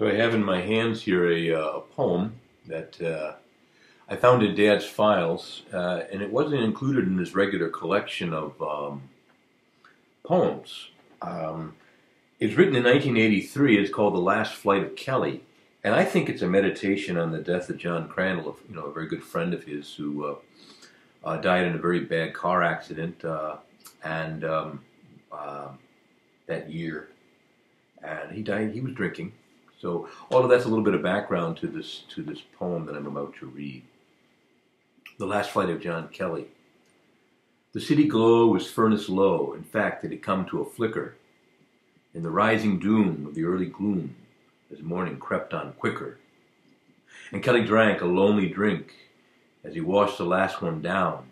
So I have in my hands here a poem that I found in Dad's files, and it wasn't included in his regular collection of poems. It's written in 1983. It's called The Last Flight of Kelly, and I think it's a meditation on the death of John Crandall, a very good friend of his who died in a very bad car accident and that year. And he died. He was drinking. So all of that's a little bit of background to this poem that I'm about to read. The Last Flight of John Kelly. The city glow was furnace low. In fact, it had come to a flicker in the rising doom of the early gloom as morning crept on quicker. And Kelly drank a lonely drink as he washed the last one down.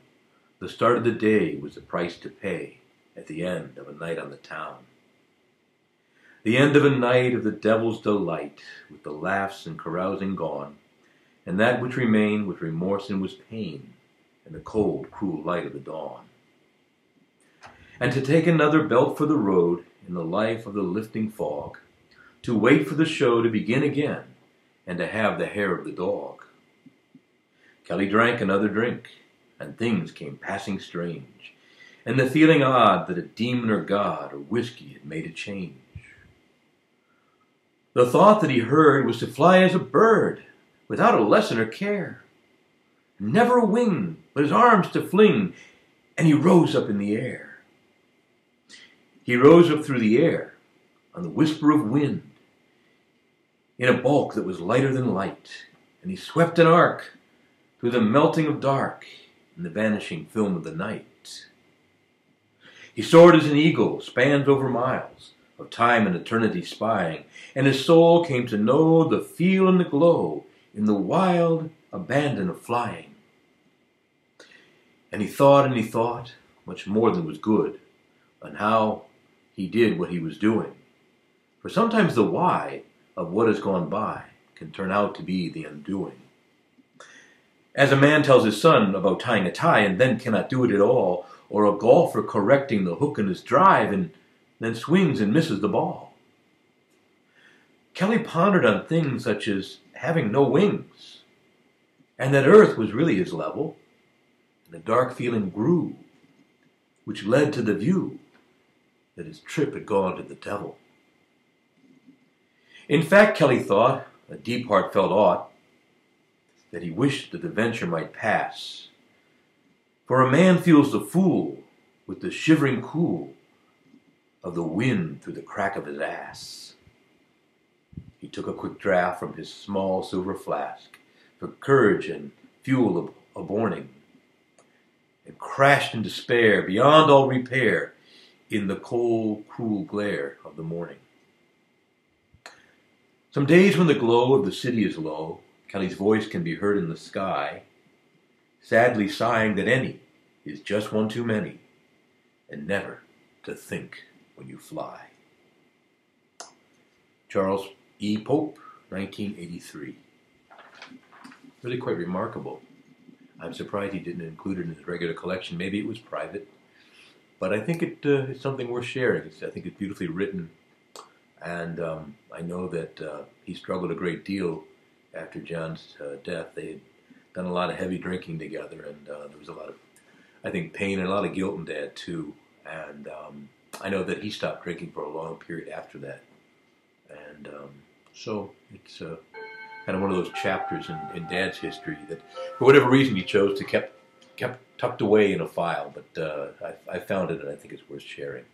The start of the day was the price to pay at the end of a night on the town. The end of a night of the devil's delight, with the laughs and carousing gone, and that which remained was remorse and was pain, and the cold, cruel light of the dawn. And to take another belt for the road in the life of the lifting fog, to wait for the show to begin again, and to have the hair of the dog. Kelly drank another drink, and things came passing strange, and the feeling odd that a demon or god or whiskey had made a change. The thought that he heard was to fly as a bird, without a lesson or care. Never a wing, but his arms to fling, and he rose up in the air. He rose up through the air, on the whisper of wind, in a bulk that was lighter than light, and he swept an arc through the melting of dark and the vanishing film of the night. He soared as an eagle, spans over miles, of time and eternity spying, and his soul came to know the feel and the glow in the wild abandon of flying. And he thought, much more than was good, on how he did what he was doing. For sometimes the why of what has gone by can turn out to be the undoing. As a man tells his son about tying a tie and then cannot do it at all, or a golfer correcting the hook in his drive and then swings and misses the ball. Kelly pondered on things such as having no wings, and that earth was really his level, and a dark feeling grew, which led to the view that his trip had gone to the devil. In fact, Kelly thought, a deep heartfelt aught, that he wished that the venture might pass. For a man feels the fool with the shivering cool of the wind through the crack of his ass. He took a quick draught from his small silver flask for courage and fuel of morning, and crashed in despair beyond all repair in the cold, cruel glare of the morning. Some days when the glow of the city is low, Kelly's voice can be heard in the sky, sadly sighing that any is just one too many, and never to think when you fly. Charles E. Pope, 1983. Really quite remarkable. I'm surprised he didn't include it in his regular collection. Maybe it was private, but I think it's something worth sharing. I think it's beautifully written, and I know that he struggled a great deal after John's death. They had done a lot of heavy drinking together, and there was a lot of, I think, pain and a lot of guilt in Dad too. And I know that he stopped drinking for a long period after that. And so it's kind of one of those chapters in Dad's history that, for whatever reason, he chose to kept tucked away in a file. But I found it, and I think it's worth sharing.